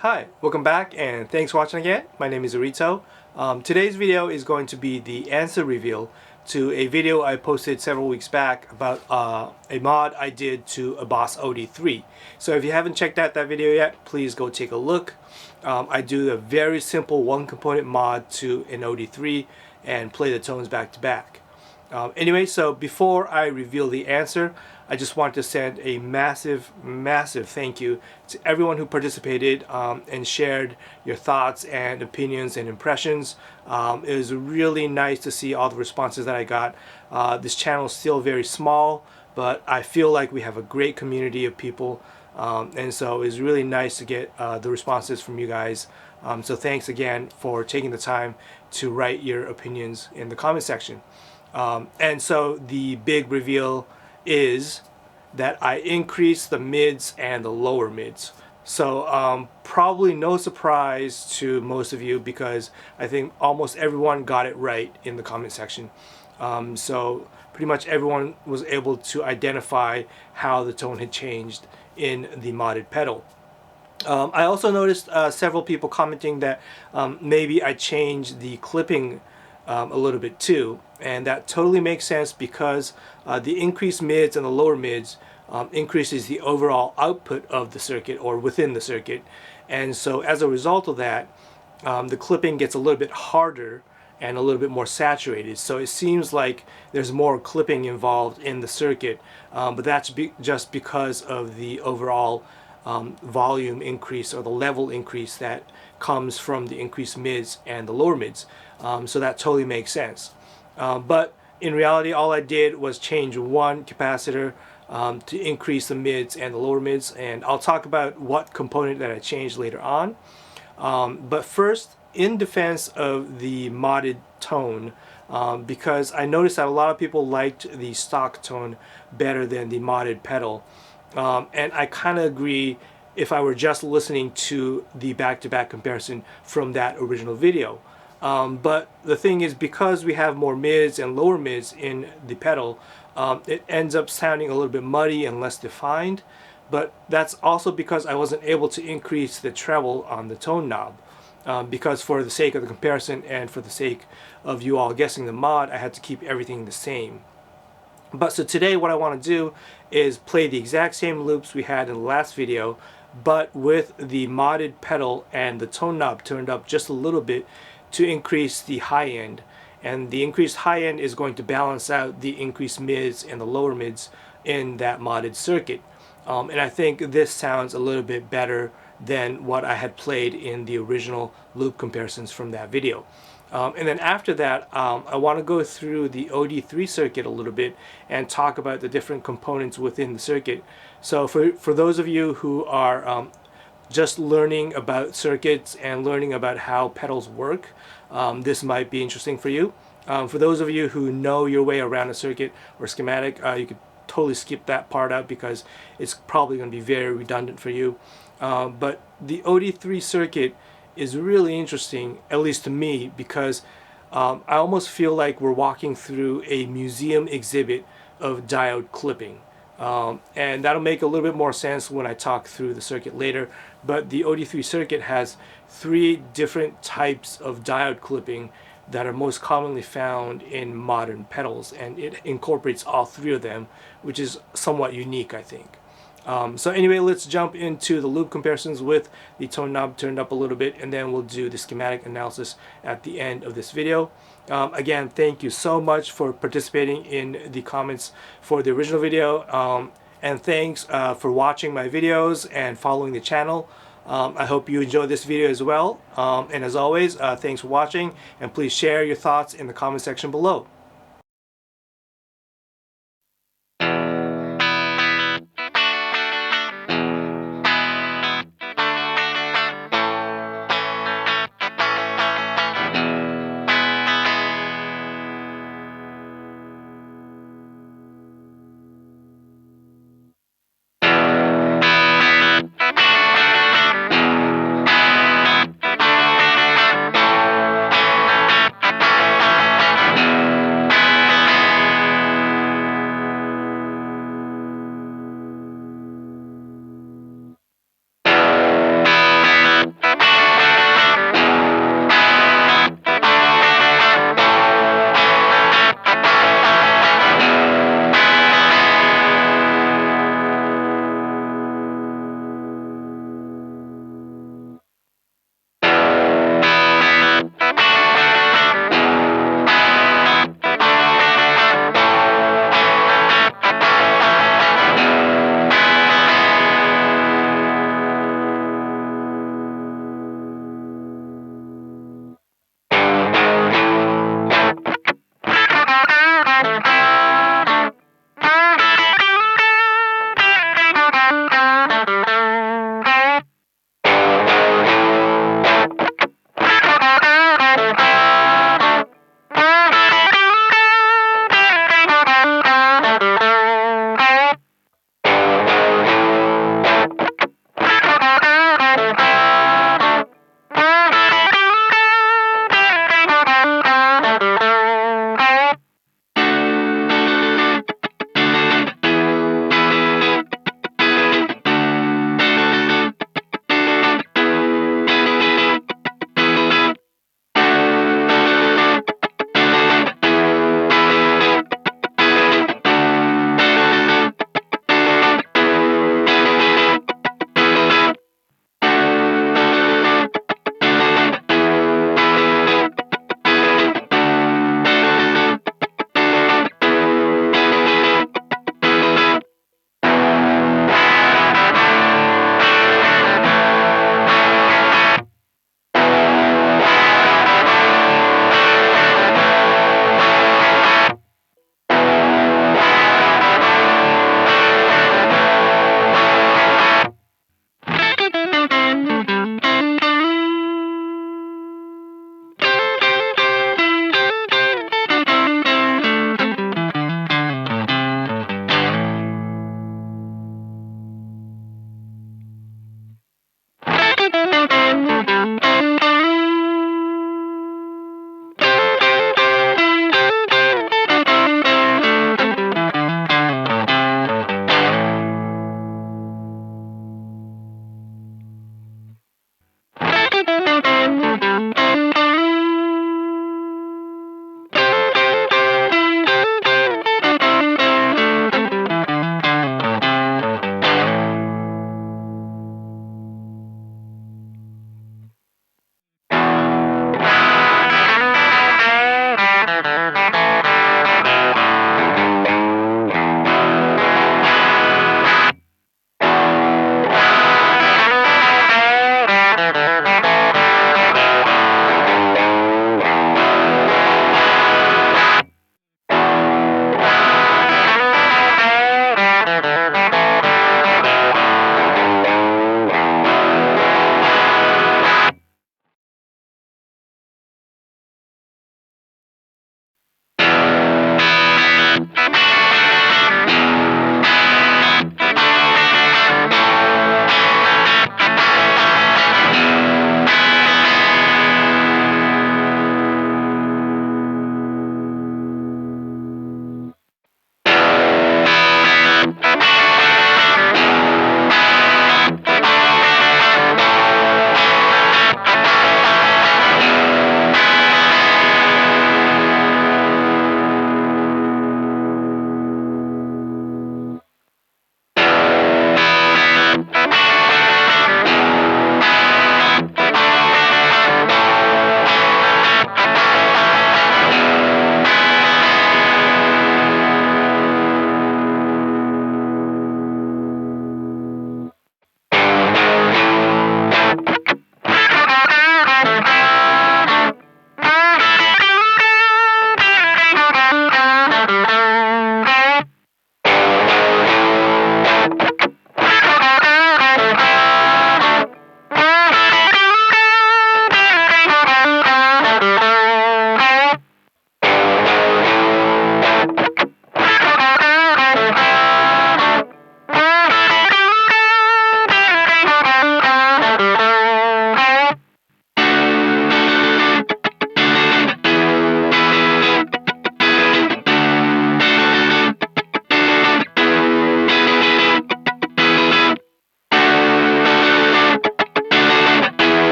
Hi, welcome back and thanks for watching again. My name is Arito. Today's video is going to be the answer reveal to a video I posted several weeks back about a mod I did to a Boss OD-3. So if you haven't checked out that video yet, please go take a look. I do a very simple one component mod to an OD-3 and play the tones back to back. Anyway, so before I reveal the answer, I just want to send a massive thank you to everyone who participated and shared your thoughts and opinions and impressions. It was really nice to see all the responses that I got. This channel is still very small, but I feel like we have a great community of people, and so it's really nice to get the responses from you guys. So thanks again for taking the time to write your opinions in the comment section. And so the big reveal is that I increased the mids and the lower mids. So probably no surprise to most of you because I think almost everyone got it right in the comment section. So pretty much everyone was able to identify how the tone had changed in the modded pedal. I also noticed several people commenting that maybe I changed the clipping a little bit too, and that totally makes sense because the increased mids and the lower mids increases the overall output of the circuit or within the circuit, and so as a result of that, the clipping gets a little bit harder and a little bit more saturated. So it seems like there's more clipping involved in the circuit, but that's just because of the overall volume increase or the level increase that comes from the increased mids and the lower mids. So that totally makes sense. But in reality, all I did was change one capacitor to increase the mids and the lower mids, and I'll talk about what component that I changed later on. But first, in defense of the modded tone, because I noticed that a lot of people liked the stock tone better than the modded pedal. And I kind of agree if I were just listening to the back-to-back comparison from that original video. But the thing is, because we have more mids and lower mids in the pedal, it ends up sounding a little bit muddy and less defined. But that's also because I wasn't able to increase the treble on the tone knob. Because for the sake of the comparison and for the sake of you all guessing the mod, I had to keep everything the same. But so today what I want to do is play the exact same loops we had in the last video, but with the modded pedal and the tone knob turned up just a little bit to increase the high end. And the increased high end is going to balance out the increased mids and the lower mids in that modded circuit. And I think this sounds a little bit better than what I had played in the original loop comparisons from that video. And then after that, I want to go through the OD-3 circuit a little bit and talk about the different components within the circuit. So for those of you who are just learning about circuits and learning about how pedals work, this might be interesting for you. For those of you who know your way around a circuit or schematic, you could totally skip that part out because it's probably going to be very redundant for you. But the OD-3 circuit is really interesting, at least to me, because I almost feel like we're walking through a museum exhibit of diode clipping. And that'll make a little bit more sense when I talk through the circuit later. But the OD-3 circuit has 3 different types of diode clipping that are most commonly found in modern pedals, and it incorporates all 3 of them, which is somewhat unique, I think. So anyway, let's jump into the loop comparisons with the tone knob turned up a little bit, and then we'll do the schematic analysis at the end of this video. Again, thank you so much for participating in the comments for the original video, and thanks for watching my videos and following the channel. I hope you enjoyed this video as well, and as always, thanks for watching, and please share your thoughts in the comment section below.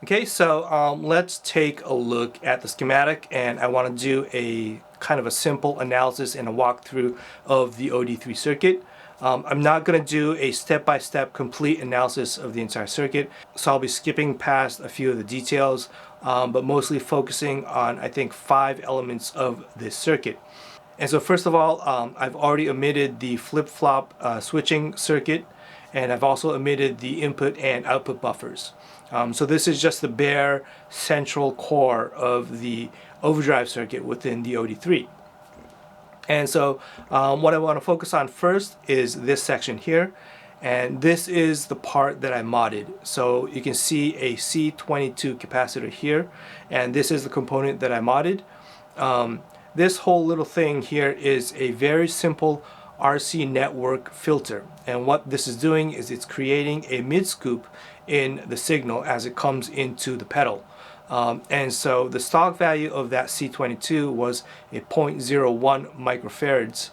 Okay, so let's take a look at the schematic, and I want to do a kind of a simple analysis and a walkthrough of the OD-3 circuit. I'm not going to do a step-by-step complete analysis of the entire circuit, so I'll be skipping past a few of the details, but mostly focusing on, I think, 5 elements of this circuit. And so first of all, I've already omitted the flip-flop switching circuit, and I've also omitted the input and output buffers. So this is just the bare central core of the overdrive circuit within the OD-3. And so what I want to focus on first is this section here, and this is the part that I modded. So you can see a C22 capacitor here, and this is the component that I modded. This whole little thing here is a very simple RC network filter, and what this is doing is it's creating a mid-scoop in the signal as it comes into the pedal. And so the stock value of that C22 was a 0.01 microfarads.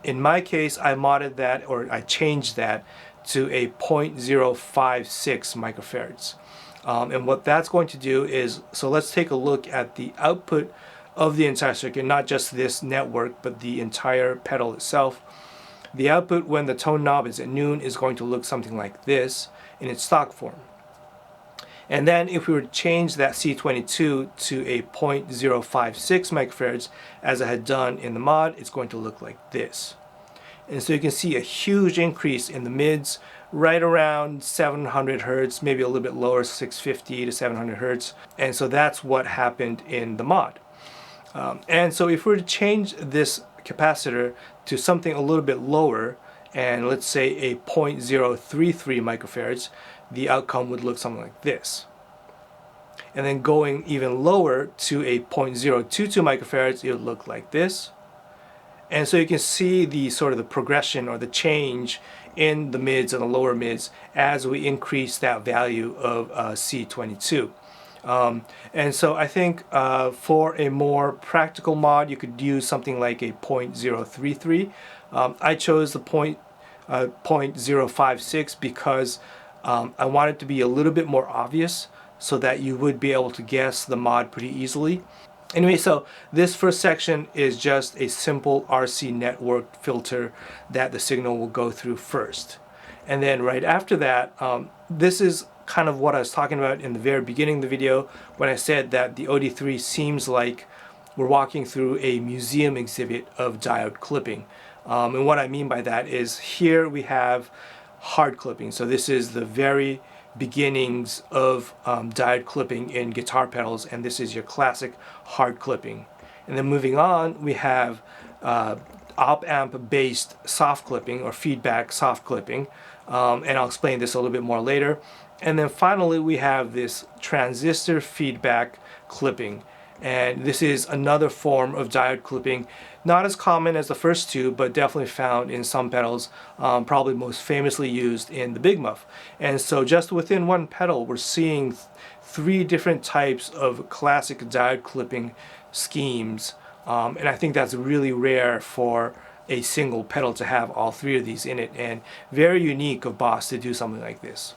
In my case, I modded that, or I changed that to a 0.056 microfarads. And what that's going to do is, so let's take a look at the output of the entire circuit, not just this network, but the entire pedal itself. The output when the tone knob is at noon is going to look something like this in its stock form. And then if we were to change that C22 to a 0.056 microfarads, as I had done in the mod, it's going to look like this. And so you can see a huge increase in the mids, right around 700 hertz, maybe a little bit lower, 650 to 700 hertz. And so that's what happened in the mod. And so if we were to change this capacitor to something a little bit lower, and let's say a 0.033 microfarads, the outcome would look something like this. And then going even lower to a 0.022 microfarads, it would look like this. And so you can see the sort of the progression or the change in the mids and the lower mids as we increase that value of C22. And so I think for a more practical mod, you could use something like a 0.033. I chose the 0.056 because I want it to be a little bit more obvious so that you would be able to guess the mod pretty easily. Anyway, so this first section is just a simple RC network filter that the signal will go through first. And then right after that, this is kind of what I was talking about in the very beginning of the video when I said that the OD-3 seems like we're walking through a museum exhibit of diode clipping. And what I mean by that is here we have hard clipping. So this is the very beginnings of diode clipping in guitar pedals, and this is your classic hard clipping. And then moving on, we have op-amp based soft clipping or feedback soft clipping, and I'll explain this a little bit more later. And then finally we have this transistor feedback clipping, and this is another form of diode clipping, not as common as the first two, but definitely found in some pedals, probably most famously used in the Big Muff. And so just within one pedal we're seeing 3 different types of classic diode clipping schemes, and I think that's really rare for a single pedal to have all 3 of these in it, and very unique of Boss to do something like this.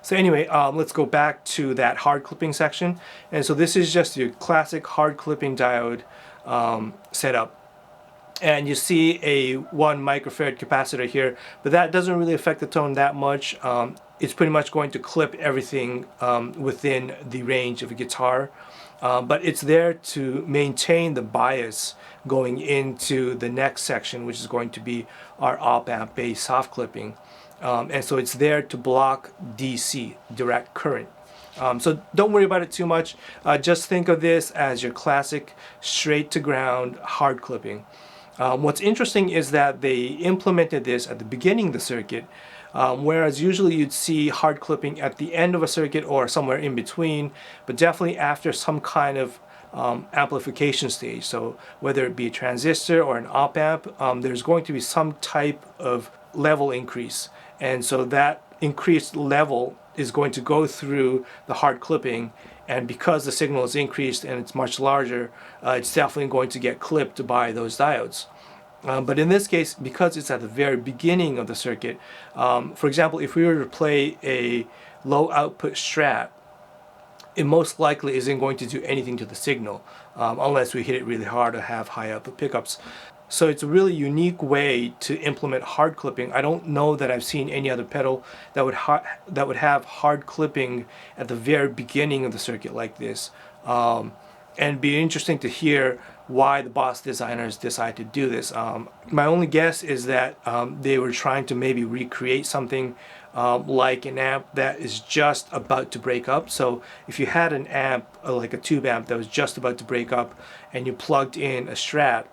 So anyway, let's go back to that hard clipping section. And so this is just your classic hard clipping diode setup. And you see a 1 microfarad capacitor here, but that doesn't really affect the tone that much. It's pretty much going to clip everything within the range of a guitar. But it's there to maintain the bias going into the next section, which is going to be our op-amp based soft clipping. And so it's there to block DC, direct current. So don't worry about it too much. Just think of this as your classic straight to ground hard clipping. What's interesting is that they implemented this at the beginning of the circuit, whereas usually you'd see hard clipping at the end of a circuit or somewhere in between, but definitely after some kind of amplification stage. So whether it be a transistor or an op-amp, there's going to be some type of level increase. And so that increased level is going to go through the hard clipping, and because the signal is increased and it's much larger, it's definitely going to get clipped by those diodes. But in this case, because it's at the very beginning of the circuit, for example, if we were to play a low output Strat, it most likely isn't going to do anything to the signal unless we hit it really hard or have high output pickups. So it's a really unique way to implement hard clipping. I don't know that I've seen any other pedal that would have hard clipping at the very beginning of the circuit like this. And it'd be interesting to hear why the Boss designers decided to do this. My only guess is that they were trying to maybe recreate something like an amp that is just about to break up. So if you had an amp, like a tube amp that was just about to break up, and you plugged in a Strat,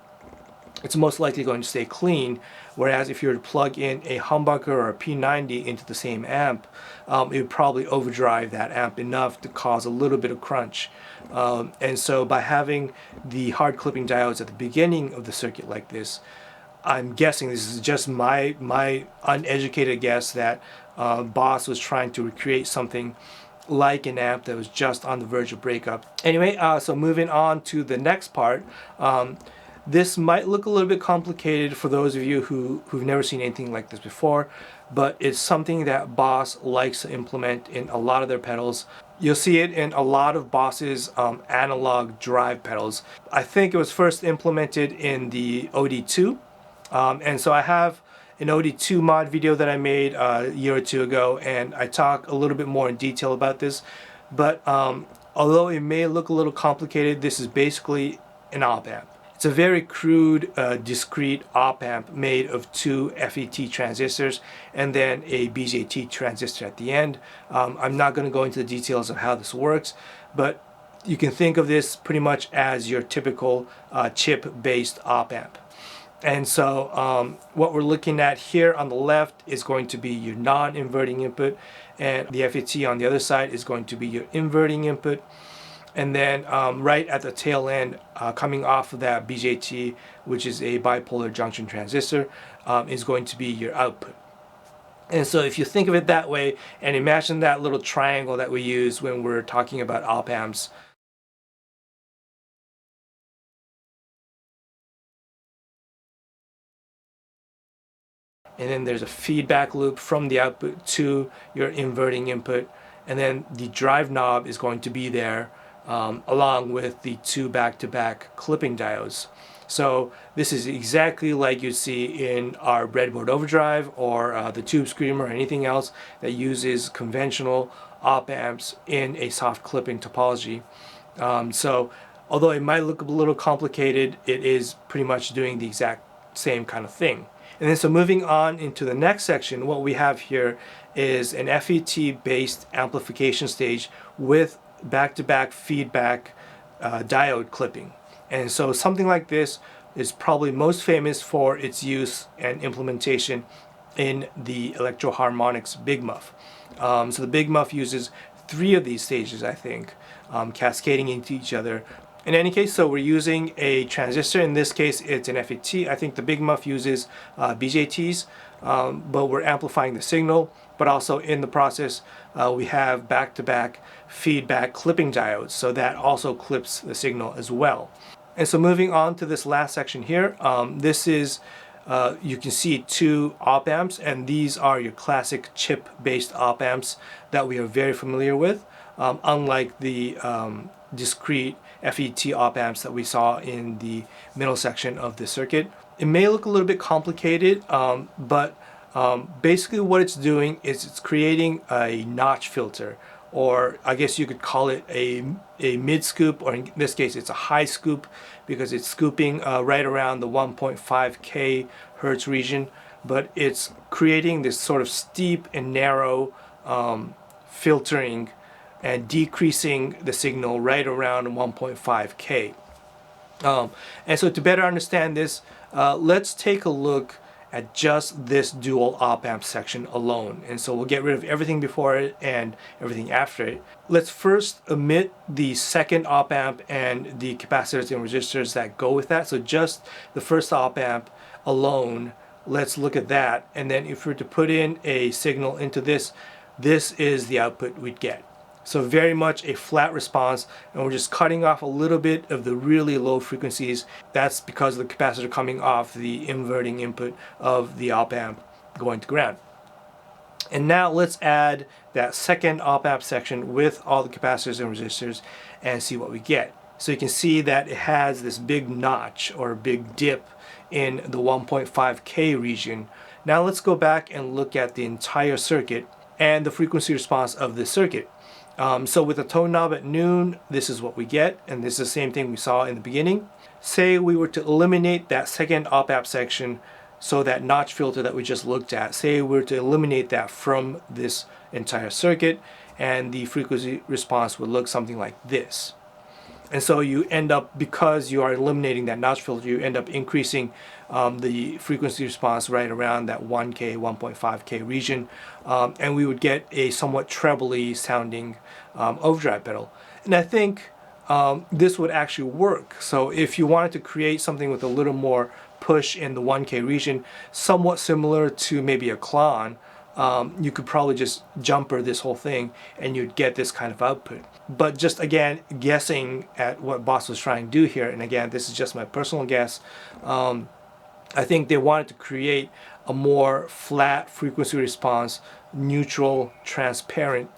it's most likely going to stay clean, whereas if you were to plug in a humbucker or a P90 into the same amp, it would probably overdrive that amp enough to cause a little bit of crunch. And so by having the hard clipping diodes at the beginning of the circuit like this, I'm guessing, this is just my uneducated guess, that Boss was trying to recreate something like an amp that was just on the verge of breakup. Anyway, so moving on to the next part. This might look a little bit complicated for those of you who've never seen anything like this before, but it's something that Boss likes to implement in a lot of their pedals. You'll see it in a lot of Boss's analog drive pedals. I think it was first implemented in the OD-2, and so I have an OD-2 mod video that I made a year or two ago, and I talk a little bit more in detail about this. But although it may look a little complicated, this is basically an op amp. It's a very crude, discrete op amp made of two FET transistors and then a BJT transistor at the end. I'm not going to go into the details of how this works, but you can think of this pretty much as your typical chip-based op amp. And so what we're looking at here on the left is going to be your non-inverting input, and the FET on the other side is going to be your inverting input. And then right at the tail end, coming off of that BJT, which is a bipolar junction transistor, is going to be your output. And so if you think of it that way, and imagine that little triangle that we use when we're talking about op amps. And then there's a feedback loop from the output to your inverting input. And then the drive knob is going to be there, along with the two back-to-back clipping diodes. So this is exactly like you see in our breadboard overdrive or the tube screamer or anything else that uses conventional op amps in a soft clipping topology. So although it might look a little complicated, it is pretty much doing the exact same kind of thing. And then so moving on into the next section, what we have here is an FET-based amplification stage with back-to-back feedback diode clipping. And so something like this is probably most famous for its use and implementation in the Electro-Harmonix Big Muff. So the Big Muff uses 3 of these stages, I think, cascading into each other. In any case, so we're using a transistor. In this case, it's an FET. I think the Big Muff uses BJTs, but we're amplifying the signal. But also in the process, we have back-to-back feedback clipping diodes, so that also clips the signal as well. And so moving on to this last section here, this is, you can see 2 op amps, and these are your classic chip-based op amps that we are very familiar with, unlike the discrete FET op amps that we saw in the middle section of the circuit. It may look a little bit complicated, but basically what it's doing is it's creating a notch filter, or I guess you could call it a mid scoop, or in this case it's a high scoop because it's scooping right around the 1.5 kHz region, but it's creating this sort of steep and narrow filtering and decreasing the signal right around 1.5 K. And so to better understand this, let's take a look at just this dual op amp section alone. And so we'll get rid of everything before it and everything after it. Let's first omit the second op amp and the capacitors and resistors that go with that. So just the first op amp alone, let's look at that. And then if we were to put in a signal into this, this is the output we'd get. So very much a flat response, and we're just cutting off a little bit of the really low frequencies. That's because of the capacitor coming off the inverting input of the op amp going to ground. And now let's add that second op amp section with all the capacitors and resistors and see what we get. So you can see that it has this big notch or big dip in the 1.5K region. Now let's go back and look at the entire circuit and the frequency response of this circuit. So with the tone knob at noon, this is what we get, and this is the same thing we saw in the beginning. Say we were to eliminate that second op-amp section, so that notch filter that we just looked at, say we were to eliminate that from this entire circuit, and the frequency response would look something like this. And so you end up, because you are eliminating that notch filter, you end up increasing the frequency response right around that 1K, 1.5K region, and we would get a somewhat trebly sounding overdrive pedal. And I think this would actually work. So if you wanted to create something with a little more push in the 1K region, somewhat similar to maybe a Klon, you could probably just jumper this whole thing and you'd get this kind of output. But just again, guessing at what Boss was trying to do here, and again, this is just my personal guess, I think they wanted to create a more flat frequency response, neutral, transparent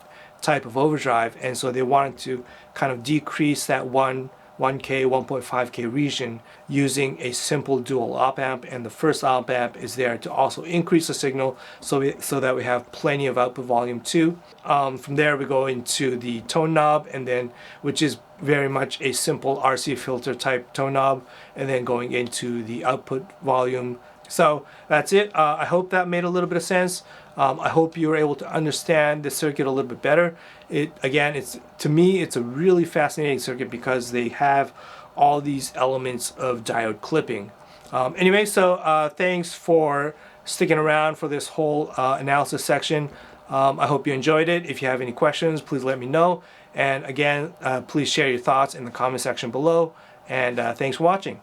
type of overdrive, and so they wanted to kind of decrease that 1K, 1.5K region using a simple dual op amp, and the first op amp is there to also increase the signal so that we have plenty of output volume too. From there we go into the tone knob, and then which is very much a simple RC filter type tone knob, and then going into the output volume. So that's it. I hope that made a little bit of sense. I hope you were able to understand the circuit a little bit better. To me, it's a really fascinating circuit because they have all these elements of diode clipping. Anyway, so thanks for sticking around for this whole analysis section. I hope you enjoyed it. If you have any questions, please let me know. And again, please share your thoughts in the comment section below. And thanks for watching.